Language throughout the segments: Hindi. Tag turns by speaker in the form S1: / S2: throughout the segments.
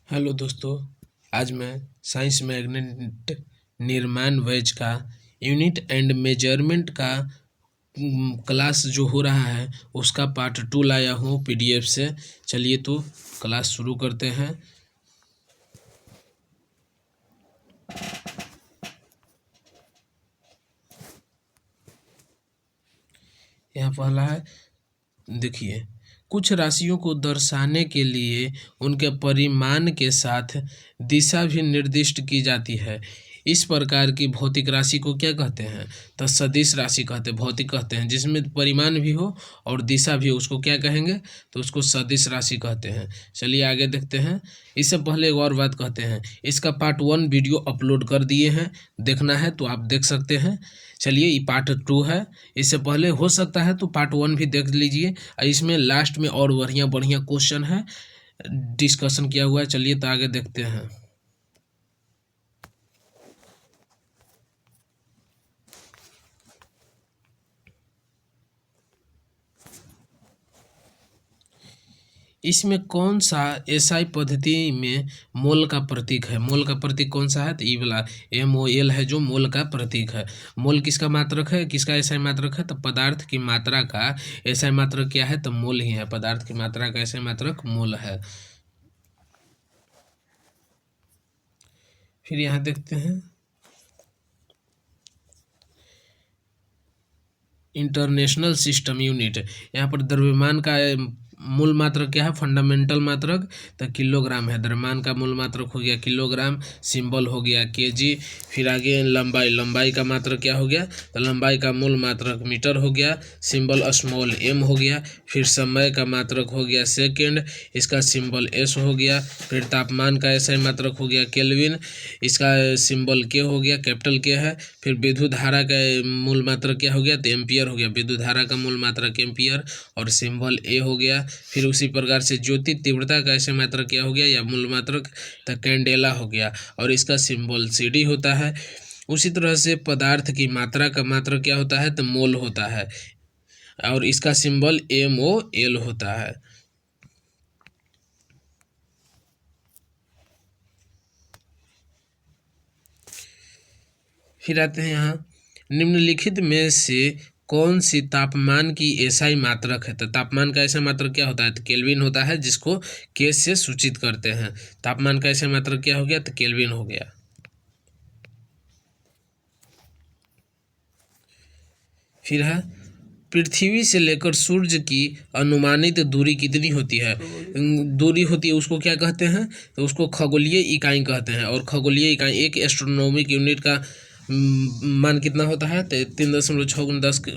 S1: हेलो दोस्तों, आज मैं साइंस मैग्नेट निर्माण वैज का यूनिट एंड मेजरमेंट का क्लास जो हो रहा है उसका पार्ट 2 लाया हूँ पीडीएफ से। चलिए तो क्लास शुरू करते हैं। यहाँ पहला है, देखिए, कुछ राशियों को दर्शाने के लिए उनके परिमाण के साथ दिशा भी निर्दिष्ट की जाती है। इस प्रकार की भौतिक राशि को क्या कहते हैं? तो सदिश राशि कहते हैं, भौतिक कहते हैं। जिसमें परिमाण भी हो और दिशा भी हो उसको क्या कहेंगे? तो उसको सदिश राशि कहते हैं। चलिए आगे देखते हैं। इससे पहले एक और बात कहते हैं, इसका पार्ट 1 वीडियो अपलोड कर दिए हैं, देखना है तो आप देख सकते हैं। चलिए, ये पार्ट 2 है। इससे पहले हो सकता है तो पार्ट 1 भी देख लीजिए। इसमें लास्ट में और बढ़िया बढ़िया क्वेश्चन है, डिस्कशन किया हुआ है। चलिए तो आगे देखते हैं। इसमें कौन सा एसआई पद्धति में मोल का प्रतीक है? मोल का प्रतीक कौन सा है? तो ये वाला MOL है जो मोल का प्रतीक है। मोल किसका मात्रक है, किसका एसआई मात्रक है? तो पदार्थ की मात्रा का एसआई मात्रक क्या है? तो मोल ही है। पदार्थ की मात्रा का एसआई मात्रक मोल है। फिर यहाँ देखते हैं, इंटरनेशनल सिस्टम यूनिट। यहाँ पर द्रव्यमान का मूल मात्रक क्या है? फंडामेंटल मात्रक तो किलोग्राम है। द्रव्यमान का मूल मात्रक हो गया किलोग्राम, सिंबल हो गया केजी। फिर आगे लंबाई, लंबाई का मात्रक क्या हो गया? तो लंबाई का मूल मात्रक मीटर हो गया, सिंबल स्मॉल m हो गया। फिर समय का मात्रक हो गया सेकेंड, इसका सिंबल s हो गया। फिर तापमान का ऐसा मात्रक हो गया केल्विन, इसका सिंबल k हो गया, कैपिटल K है। फिर विद्युत धारा का मूल मात्रक क्या हो गया? तो एम्पियर हो गया। विद्युत धारा का मूल मात्रक एम्पियर और सिंबल A हो गया। फिर उसी प्रकार से ज्योति तीव्रता का ऐसे मात्रक क्या हो गया या मूल मात्रक? तो कैंडेला हो गया और इसका सिंबल CD होता है। उसी तरह से पदार्थ की मात्रा का मात्रक क्या होता है? तो मोल होता है और इसका सिंबल MOL होता है। फिर आते हैं यहाँ, निम्नलिखित में से कौन सी तापमान की एसआई मात्रक है? तो तापमान का ऐसा मात्रक क्या होता है? तो केल्विन होता है, जिसको के से सूचित करते हैं। तापमान का ऐसा मात्रक क्या हो गया? तो केल्विन हो गया। फिर है, पृथ्वी से लेकर सूर्य की अनुमानित दूरी कितनी होती है? दूरी होती है, उसको क्या कहते हैं? तो उसको खगोलीय इकाई कहते हैं। और खगोलीय इकाई, एक एस्ट्रोनॉमिक यूनिट का मान कितना होता है? तो 3.6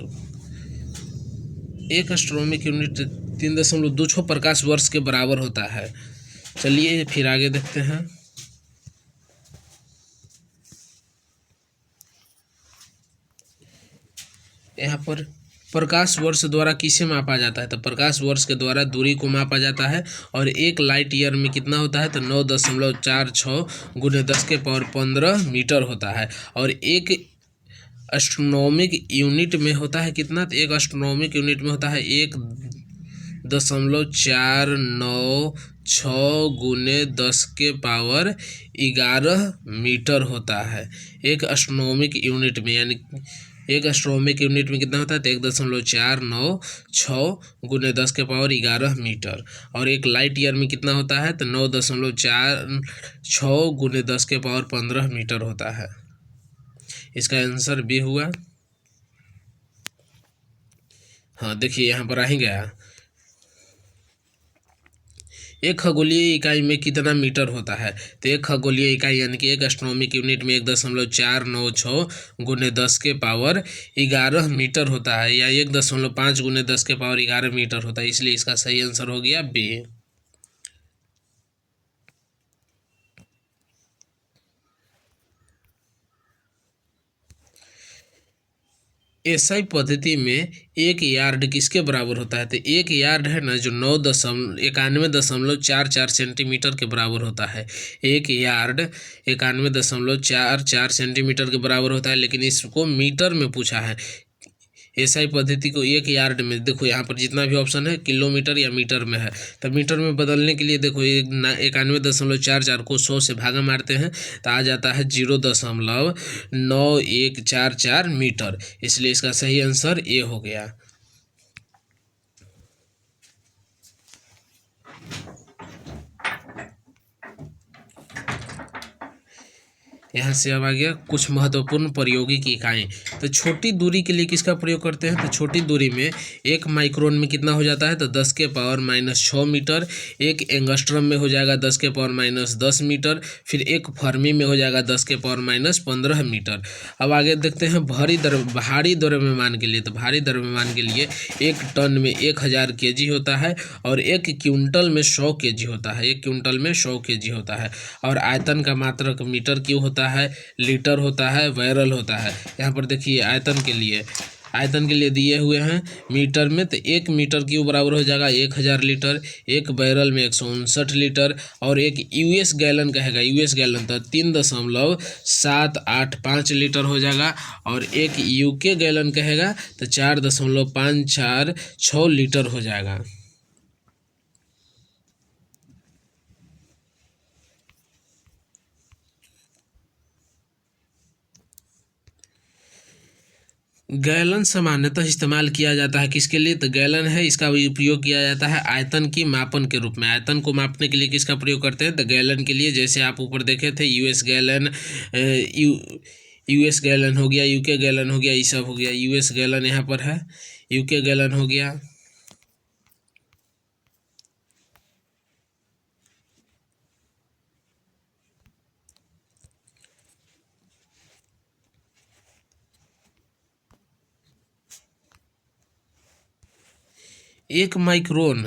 S1: एक एस्ट्रोनॉमिक यूनिट 3.26 प्रकाश वर्ष के बराबर होता है। चलिए फिर आगे देखते हैं। यहाँ पर प्रकाश वर्ष द्वारा किसे मापा जाता है? तो प्रकाश वर्ष के द्वारा दूरी को मापा जाता है। और एक लाइट ईयर में कितना होता है? तो 9.46 × 10⁻15 मीटर होता है। और एक एस्ट्रोनॉमिक यूनिट में होता है कितना? तो एक एस्ट्रोनॉमिक यूनिट में होता है 1.496 × 10⁻11 मीटर होता है एक एस्ट्रोनॉमिक यूनिट में। यानी एक एस्ट्रोनॉमिक यूनिट में कितना होता है? तो 1.496 × 10⁻11 मीटर। और एक लाइट ईयर में कितना होता है? तो 9.46 × 10⁻15 मीटर होता है। इसका आंसर बी हुआ। हाँ देखिए, यहाँ पर आ ही गया। एक खगोलीय इकाई में कितना मीटर होता है? तो एक खगोलीय इकाई यानी कि एक एस्ट्रोनॉमिक यूनिट में 1.496 × 10⁻11 मीटर होता है, या 1.5 × 10⁻11 मीटर होता है। इसलिए इसका सही आंसर हो गया बी। एसआई पद्धति में एक यार्ड किसके बराबर होता है? तो एक यार्ड है ना, जो 91.44 सेंटीमीटर के बराबर होता है। एक यार्ड 91.44 सेंटीमीटर के बराबर होता है, लेकिन इसको मीटर में पूछा है। एसआई पद्धति को एक यार्ड में, देखो यहाँ पर जितना भी ऑप्शन है किलोमीटर या मीटर में है, तो मीटर में बदलने के लिए देखो 91.44 को 100 से भागा मारते हैं तो आ जाता है 0.9144 मीटर, इसलिए इसका सही आंसर ए हो गया। यहाँ से अब आ गया कुछ महत्वपूर्ण प्रायोगिक इकाई। तो छोटी दूरी के लिए किसका प्रयोग करते हैं, तो छोटी दूरी में 1 माइक्रोन में कितना हो जाता है, तो 10⁻⁻6 मीटर। 1 एंगस्ट्रम में हो जाएगा 10⁻⁻10 मीटर। फिर 1 फर्मी में हो जाएगा 10⁻⁻15 मीटर। अब आगे देखते हैं भारी द्रव्यमान के लिए। तो भारी द्रव्यमान के लिए 1 टन में 1000 kg होता है और 1 क्विंटल में 100 kg होता है। 1 क्विंटल में 100 kg होता है। और आयतन का मात्रक मीटर क्यों होता है, लीटर होता है, बैरल होता है। यहाँ पर देखिए आयतन के लिए दिए हुए हैं मीटर में, तो 1 मीटर क्यूब बराबर हो जाएगा 1000 लीटर। 1 बैरल में 159 लीटर। और 1 यूएस गैलन कहेगा, यूएस गैलन तो 3.785 लीटर हो जाएगा। और 1 यूके गैलन कहेगा तो 4.546 लीटर हो जाएगा। गैलन सामान्यतः इस्तेमाल किया जाता है किसके लिए, तो गैलन है इसका उपयोग किया जाता है आयतन की मापन के रूप में। आयतन को मापने के लिए किसका प्रयोग करते हैं, तो गैलन के लिए। जैसे आप ऊपर देखे थे यूएस गैलन हो गया, यूके गैलन हो गया, ये सब हो गया। यूएस गैलन यहाँ पर है, यूके गैलन हो गया। एक माइक्रोन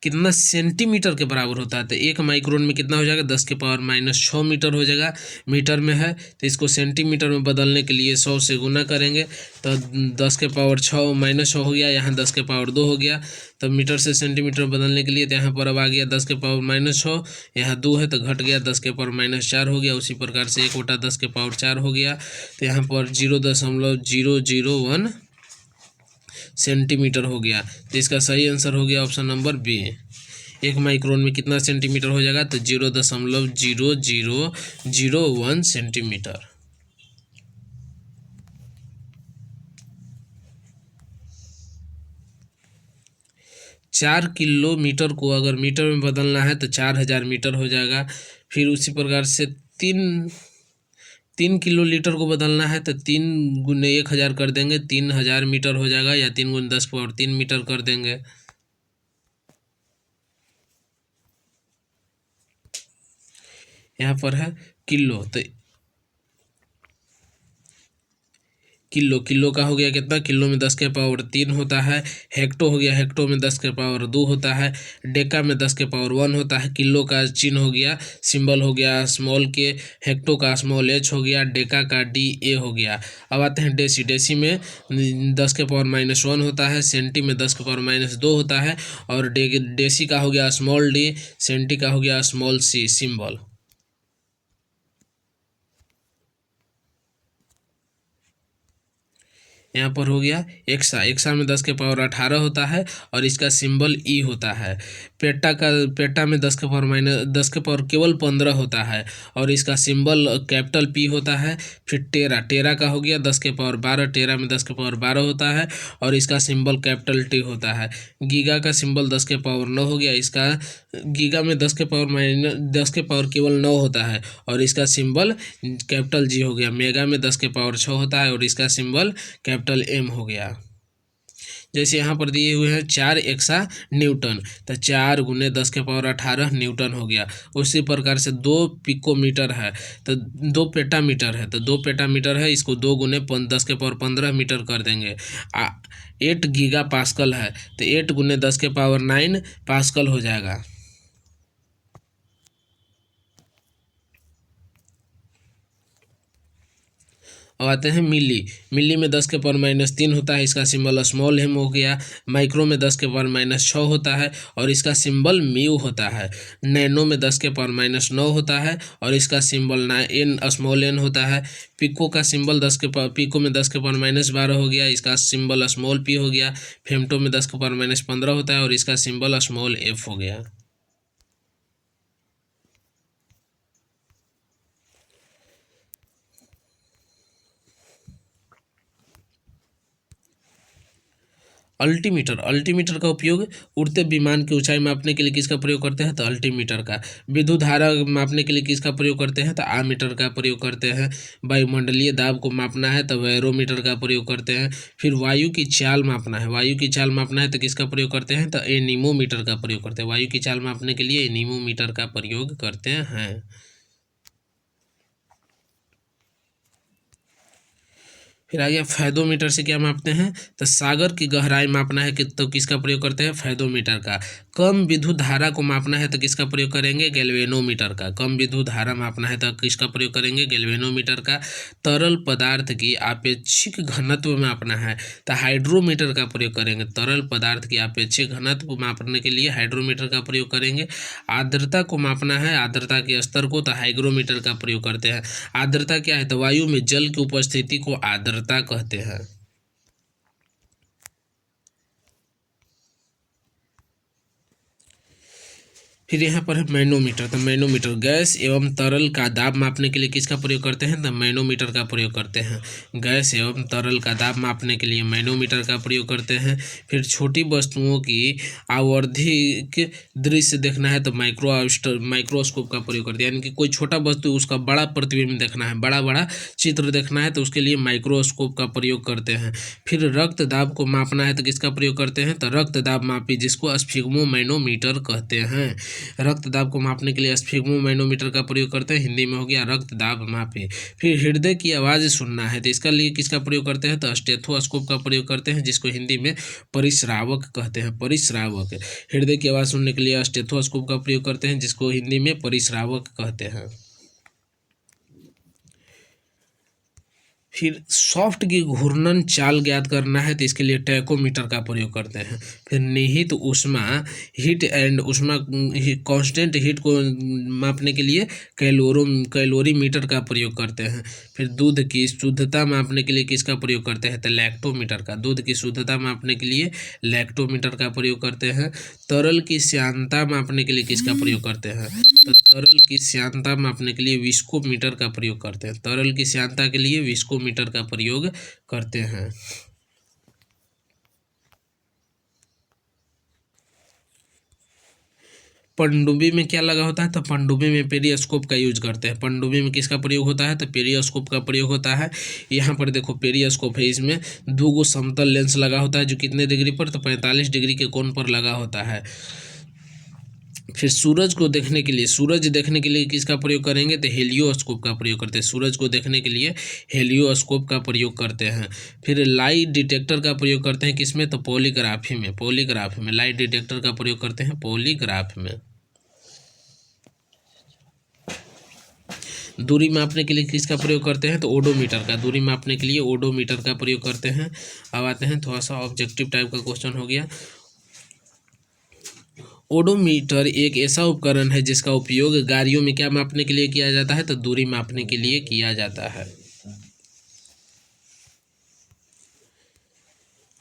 S1: कितना सेंटीमीटर के बराबर होता है, तो 1 माइक्रोन में कितना हो जाएगा, 10⁻⁻6 मीटर हो जाएगा। मीटर में है तो इसको सेंटीमीटर में बदलने के लिए 100 से गुना करेंगे तो 10⁻6 हो गया। यहाँ 10⁻2 हो गया। तो मीटर से सेंटीमीटर बदलने के लिए तो यहाँ पर अब आ गया 10⁻6, यहाँ 2 है तो घट गया 10⁻4 हो गया। उसी प्रकार से 1/10⁻4 हो गया। तो यहाँ पर 0.001 सेंटीमीटर हो गया। तो इसका सही आंसर हो गया ऑप्शन नंबर बी। 1 माइक्रोन में कितना सेंटीमीटर हो जाएगा, तो 0.0001 सेंटीमीटर। चार किलोमीटर को अगर मीटर में बदलना है तो 4000 मीटर हो जाएगा। फिर उसी प्रकार से 3 किलोलीटर को बदलना है तो 3 × 1000 कर देंगे, 3000 मीटर हो जाएगा। या 3 × 10⁻³ मीटर कर देंगे। यहाँ पर है किलो, तो किलो का हो गया कितना, किलो में 10⁻³ होता है। हेक्टो हो गया, हेक्टो में 10⁻² होता है। डेका में 10⁻1 होता है। किलो का चिन्ह हो गया, सिंबल हो गया स्मॉल के। हेक्टो का स्मॉल h हो गया। डेका का DA हो गया। अब आते हैं डेसी। डेसी में 10⁻⁻1 होता है। सेंटी में 10⁻⁻2 होता है। और डेसी का हो गया स्मॉल d, सेंटी का हो गया स्मॉल c सिंबल। यहाँ पर हो गया एक्सा। एक्सा में 10⁻18 होता है और इसका सिंबल ई होता है। पेटा में 10 केवल 15 होता है और इसका सिंबल कैपिटल P होता है। फिर टेरा का हो गया 10⁻12। टेरा में 10⁻12 होता है और इसका सिंबल कैपिटल T होता है। गीगा का सिंबल 10⁻9 हो गया। इसका गीगा में 10 केवल 9 होता है और इसका सिंबल कैपिटल G हो गया। मेगा में 10⁻6 होता है और इसका सिंबल कैपिटल M हो गया। जैसे यहाँ पर दिए हुए हैं 4 एक्सा न्यूटन, तो 4 × 10⁻18 न्यूटन हो गया। उसी प्रकार से 2 पिकोमीटर है तो 2 पेटामीटर है, तो 2 पेटामीटर है, इसको 2 × 10⁻15 मीटर कर देंगे। 8 गीगा पास्कल है तो 8 × 10⁻9 पास्कल हो जाएगा। अब आते हैं मिली। मिली में 10⁻³ होता है, इसका सिंबल स्मॉल m हो गया। माइक्रो में 10⁻6 होता है और इसका सिंबल म्यू होता है। नैनो में 10⁻9 होता है और इसका सिंबल n स्मॉल n होता है। पिको का सिंबल पिको में 10⁻12 हो गया, इसका सिंबल स्मॉल p हो गया। फेमटो में 10⁻15 होता है और इसका सिंबल स्मॉल f हो गया। अल्टीमीटर। अल्टीमीटर का उपयोग उड़ते विमान की ऊंचाई मापने के लिए किसका प्रयोग करते हैं? तो अल्टीमीटर का। विद्युत धारा मापने के लिए किसका प्रयोग करते हैं? तो आमीटर का प्रयोग करते हैं। वायुमंडलीय दाब को मापना है तो बैरोमीटर का प्रयोग करते हैं। फिर वायु की चाल मापना है, वायु की चाल मापना है तो किसका प्रयोग करते हैं? तो एनीमोमीटर का प्रयोग करते हैं। वायु की चाल मापने के लिए एनीमोमीटर का प्रयोग करते हैं। फिर आ गया फैदोमीटर। से क्या मापते हैं? तो सागर की गहराई मापना है कि तो किसका प्रयोग करते हैं? फैदोमीटर का। कम विद्युत धारा को मापना है तो किसका प्रयोग करेंगे? गैल्वेनोमीटर का। कम विद्युत धारा मापना है तो किसका प्रयोग करेंगे? गैल्वेनोमीटर का। तरल पदार्थ की आपेक्षिक घनत्व मापना है तो हाइड्रोमीटर का प्रयोग करेंगे। तरल पदार्थ की आपेक्षिक घनत्व मापने के लिए हाइड्रोमीटर का प्रयोग करेंगे। आर्द्रता को मापना है, आर्द्रता के स्तर को, तो हाइग्रोमीटर का प्रयोग करते हैं। आर्द्रता क्या है? तो वायु में जल की उपस्थिति को आर्द्रता कहते हैं। फिर यहाँ पर है मैनोमीटर। तो मैनोमीटर गैस एवं तरल का दाब मापने के लिए किसका प्रयोग करते हैं? तो मैनोमीटर का प्रयोग करते हैं। गैस एवं तरल का दाब मापने के लिए मैनोमीटर का प्रयोग करते हैं। फिर छोटी वस्तुओं की आवर्धिक दृश्य देखना है तो माइक्रोस्कोप का प्रयोग करते हैं। यानी कि कोई छोटा वस्तु उसका बड़ा प्रतिबिंब देखना है, बड़ा बड़ा चित्र देखना है तो उसके लिए माइक्रोस्कोप का प्रयोग करते हैं। फिर रक्त दाब को मापना है तो किसका प्रयोग करते हैं? तो रक्त दाब मापी, जिसको स्फिग्मोमैनोमीटर कहते हैं। रक्त दाब को मापने के लिए स्फिग्मोमैनोमीटर का प्रयोग करते हैं। हिंदी में हो गया रक्त दाब मापे। फिर हृदय की आवाज़ सुनना है तो इसका लिए किसका प्रयोग करते हैं? तो स्टेथोस्कोप का प्रयोग करते हैं, जिसको हिंदी में परिश्रावक कहते हैं। परिश्रावक। हृदय की आवाज़ सुनने के लिए स्टेथोस्कोप का प्रयोग करते हैं, जिसको हिंदी में परिश्रावक कहते हैं। फिर सॉफ्ट की घूर्णन चाल ज्ञात करना है तो इसके लिए टैकोमीटर का प्रयोग करते हैं। फिर निहित ऊष्मा, हीट एंड ऊष्मा, कांस्टेंट हीट को मापने के लिए कैलोरीमीटर का प्रयोग करते हैं। फिर दूध की शुद्धता मापने के लिए किसका प्रयोग करते हैं? तो लैक्टोमीटर का। दूध की शुद्धता मापने के लिए लैक्टोमीटर का प्रयोग करते हैं। तरल की श्यानता मापने के लिए किसका प्रयोग करते हैं? तो तरल की श्यानता मापने के लिए विस्कोमीटर का प्रयोग करते हैं। तरल की श्यानता के लिए विस्कोमीटर का प्रयोग करते हैं। पनडुब्बी में क्या लगा होता है? तो पनडुब्बी में पेरियोस्कोप का यूज करते हैं। पनडुब्बी में किसका प्रयोग होता है? तो पेरियोस्कोप का प्रयोग होता है। यहाँ पर देखो पेरियोस्कोप है, इसमें दो गो समतल लेंस लगा होता है जो कितने डिग्री पर? तो 45 डिग्री के कोण पर लगा होता है। फिर सूरज देखने के लिए किसका प्रयोग करेंगे? तो हेलियोस्कोप का प्रयोग करते हैं। सूरज को देखने के लिए हेलियोस्कोप का प्रयोग करते हैं। फिर लाइट डिटेक्टर का प्रयोग करते हैं किसमें? तो पॉलीग्राफी में लाइट डिटेक्टर का प्रयोग करते हैं पॉलीग्राफ में। दूरी मापने के लिए किसका प्रयोग करते हैं? तो ओडोमीटर का। दूरी मापने के लिए ओडोमीटर का प्रयोग करते हैं। अब आते हैं थोड़ा सा ऑब्जेक्टिव टाइप का क्वेश्चन हो गया। ओडोमीटर एक ऐसा उपकरण है जिसका उपयोग गाड़ियों में क्या मापने के लिए किया जाता है? तो दूरी मापने के लिए किया जाता है।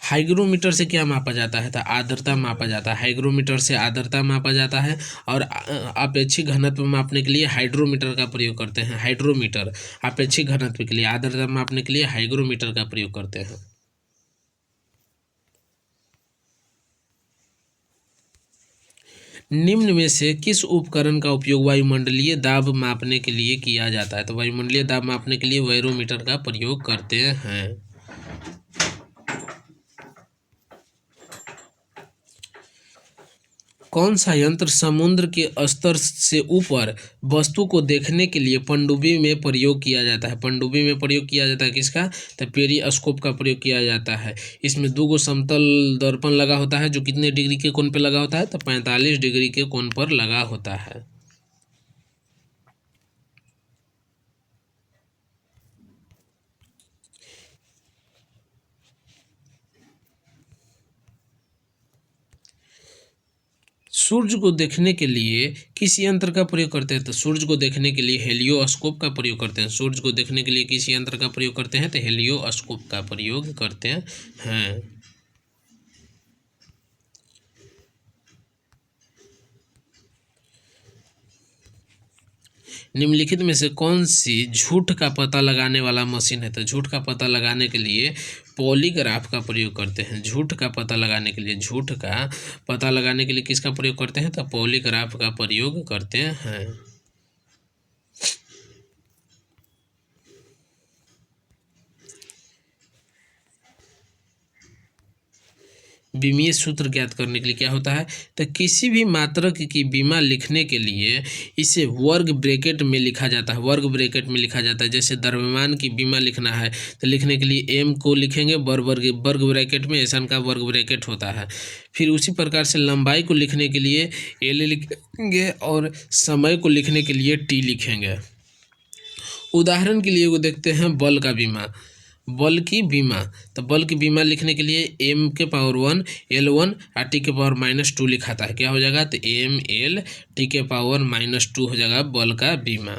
S1: हाइग्रोमीटर से क्या मापा जाता है? तो आर्द्रता मापा जाता है। हाइग्रोमीटर से आर्द्रता मापा जाता है। और आपेक्षिक घनत्व मापने के लिए हाइड्रोमीटर का प्रयोग करते हैं। हाइड्रोमीटर आपेक्षिक घनत्व के लिए, आर्द्रता मापने के लिए हाइग्रोमीटर का प्रयोग करते हैं। निम्न में से किस उपकरण का उपयोग वायुमंडलीय दाब मापने के लिए किया जाता है? तो वायुमंडलीय दाब मापने के लिए बैरोमीटर का प्रयोग करते हैं। कौन सा यंत्र समुद्र के स्तर से ऊपर वस्तु को देखने के लिए पनडुब्बी में प्रयोग किया जाता है? पनडुब्बी में प्रयोग किया जाता है किसका? तो पेरियोस्कोप का प्रयोग किया जाता है। इसमें दो गो समतल दर्पण लगा होता है जो कितने डिग्री के कोण पर लगा होता है? तो 45 डिग्री के कोण पर लगा होता है। सूर्य को देखने के लिए किस यंत्र का प्रयोग करते हैं? तो सूर्य को देखने के लिए हेलियोस्कोप का प्रयोग करते हैं। सूर्य को देखने के लिए किस यंत्र का प्रयोग करते हैं? तो हेलियोस्कोप का प्रयोग करते हैं। निम्नलिखित में से कौन सी झूठ का पता लगाने वाला मशीन है? तो झूठ का पता लगाने के लिए पॉलीग्राफ का प्रयोग करते हैं। झूठ का पता लगाने के लिए किसका प्रयोग करते हैं? तो पॉलीग्राफ का प्रयोग करते हैं। बीमीय सूत्र ज्ञात करने के लिए क्या होता है? तो किसी भी मात्रक की बीमा लिखने के लिए इसे वर्ग ब्रैकेट में लिखा जाता है। वर्ग ब्रैकेट में लिखा जाता है। जैसे द्रव्यमान की बीमा लिखना है तो लिखने के लिए एम को लिखेंगे वर्ग ब्रैकेट में, एसन का वर्ग ब्रैकेट होता है। फिर उसी प्रकार से लंबाई को लिखने के लिए एल लिखेंगे और समय को लिखने के लिए टी लिखेंगे। उदाहरण के लिए वो देखते हैं बल की बीमा। तो बल की बीमा लिखने के लिए m के पावर 1 L1 और t के पावर -2 लिखाता है। क्या हो जाएगा? तो m L t के पावर -2 हो जाएगा बल का बीमा।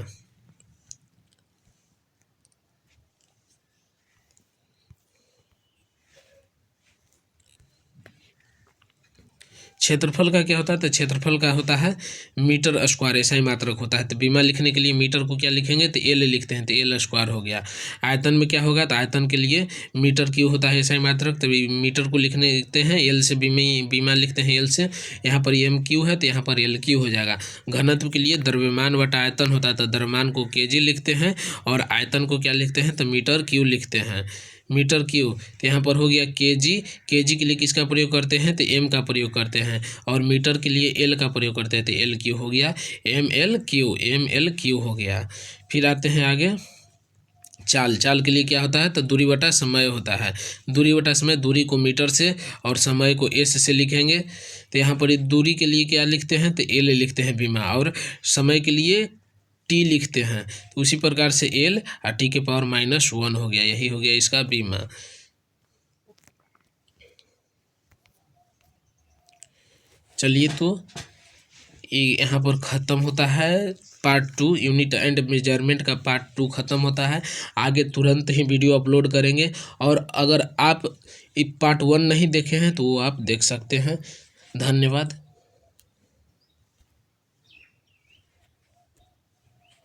S1: क्षेत्रफल का क्या होता है? तो क्षेत्रफल का होता है मीटर स्क्वायर, ऐसा ही मात्रक होता है। तो बीमा लिखने के लिए मीटर को क्या लिखेंगे? तो एल लिखते हैं, तो एल स्क्वायर हो गया। आयतन में क्या होगा? तो आयतन के लिए मीटर क्यू होता है, ऐसा ही मात्रक। तो मीटर को लिखते हैं एल से, बीमा लिखते हैं एल से। यहाँ पर एम क्यू है तो यहाँ पर एल क्यू हो जाएगा। घनत्व के लिए द्रव्यमान बटा आयतन होता है, तो द्रव्यमान को केजी लिखते हैं और आयतन को क्या लिखते हैं? तो मीटर क्यू लिखते हैं। मीटर क्यू तो यहाँ पर हो गया केजी। केजी के लिए किसका प्रयोग करते हैं? तो एम का प्रयोग करते हैं। और मीटर के लिए एल का प्रयोग करते हैं, तो एल क्यू हो गया। एम एल क्यू हो गया। फिर आते हैं आगे। चाल के लिए क्या होता है? तो दूरी बटा समय होता है। दूरी बटा समय, दूरी को मीटर से और समय को एस से लिखेंगे। तो यहाँ पर दूरी के लिए क्या लिखते हैं? तो एल लिखते हैं बीमा, और समय के लिए टी लिखते हैं। तो उसी प्रकार से एल और टी के पावर -1 हो गया। यही हो गया इसका बीमा। चलिए, तो यहाँ पर ख़त्म होता है पार्ट 2। यूनिट एंड मेजरमेंट का पार्ट 2 ख़त्म होता है। आगे तुरंत ही वीडियो अपलोड करेंगे, और अगर आप पार्ट 1 नहीं देखे हैं तो वो आप देख सकते हैं। धन्यवाद।